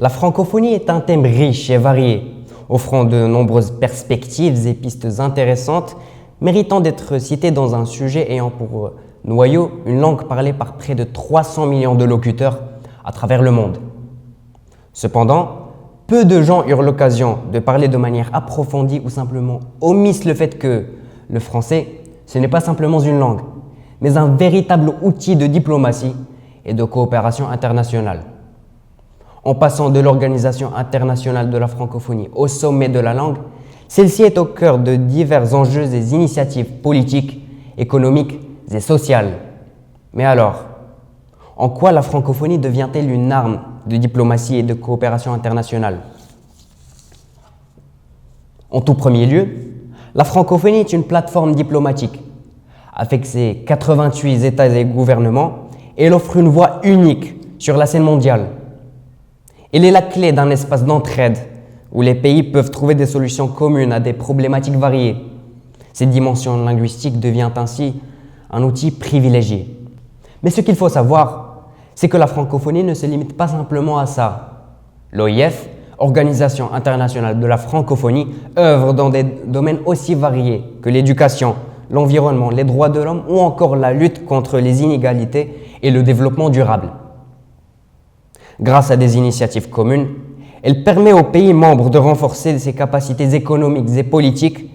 La francophonie est un thème riche et varié, offrant de nombreuses perspectives et pistes intéressantes, méritant d'être cité dans un sujet ayant pour noyau une langue parlée par près de 300 millions de locuteurs à travers le monde. Cependant, peu de gens eurent l'occasion de parler de manière approfondie ou simplement omissent le fait que le français, ce n'est pas simplement une langue, mais un véritable outil de diplomatie et de coopération internationale. En passant de l'Organisation internationale de la francophonie au sommet de la langue, celle-ci est au cœur de divers enjeux et initiatives politiques, économiques et sociales. Mais alors, en quoi la francophonie devient-elle une arme de diplomatie et de coopération internationale? En tout premier lieu, la francophonie est une plateforme diplomatique. Avec ses 88 États et gouvernements, elle offre une voie unique sur la scène mondiale. Elle est la clé d'un espace d'entraide où les pays peuvent trouver des solutions communes à des problématiques variées. Cette dimension linguistique devient ainsi un outil privilégié. Mais ce qu'il faut savoir, c'est que la francophonie ne se limite pas simplement à ça. L'OIF, Organisation internationale de la francophonie, œuvre dans des domaines aussi variés que l'éducation, l'environnement, les droits de l'homme ou encore la lutte contre les inégalités et le développement durable. Grâce à des initiatives communes, elle permet aux pays membres de renforcer ses capacités économiques et politiques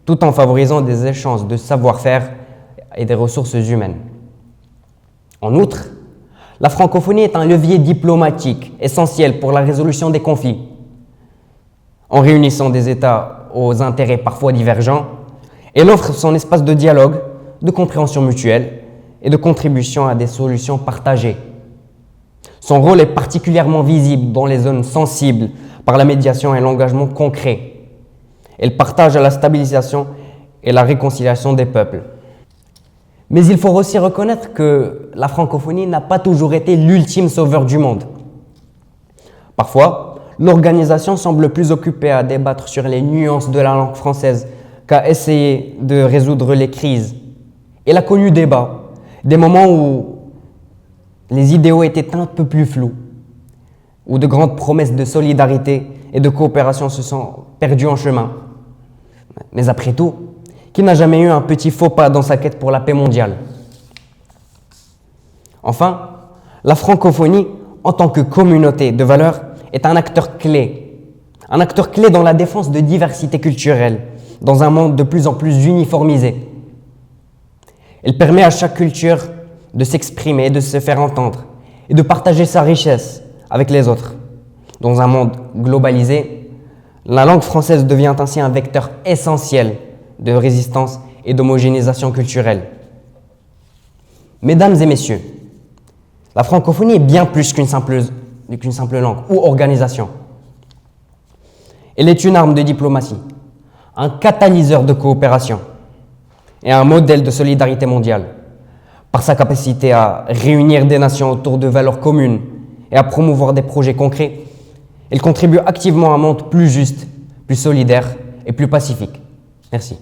tout en favorisant des échanges de savoir-faire et des ressources humaines. En outre, la francophonie est un levier diplomatique essentiel pour la résolution des conflits. En réunissant des États aux intérêts parfois divergents, elle offre son espace de dialogue, de compréhension mutuelle et de contribution à des solutions partagées. Son rôle est particulièrement visible dans les zones sensibles par la médiation et l'engagement concret. Elle partage la stabilisation et la réconciliation des peuples. Mais il faut aussi reconnaître que la francophonie n'a pas toujours été l'ultime sauveur du monde. Parfois, l'organisation semble plus occupée à débattre sur les nuances de la langue française qu'à essayer de résoudre les crises. Elle a connu des moments où les idéaux étaient un peu plus flous, où de grandes promesses de solidarité et de coopération se sont perdues en chemin. Mais après tout, qui n'a jamais eu un petit faux pas dans sa quête pour la paix mondiale? Enfin, la francophonie, en tant que communauté de valeurs, est un acteur clé dans la défense de diversité culturelle, dans un monde de plus en plus uniformisé. Elle permet à chaque culture de s'exprimer, de se faire entendre et de partager sa richesse avec les autres. Dans un monde globalisé, la langue française devient ainsi un vecteur essentiel de résistance et d'homogénéisation culturelle. Mesdames et messieurs, la francophonie est bien plus qu'une simple langue ou organisation. Elle est une arme de diplomatie, un catalyseur de coopération et un modèle de solidarité mondiale. Par sa capacité à réunir des nations autour de valeurs communes et à promouvoir des projets concrets, elle contribue activement à un monde plus juste, plus solidaire et plus pacifique. Merci.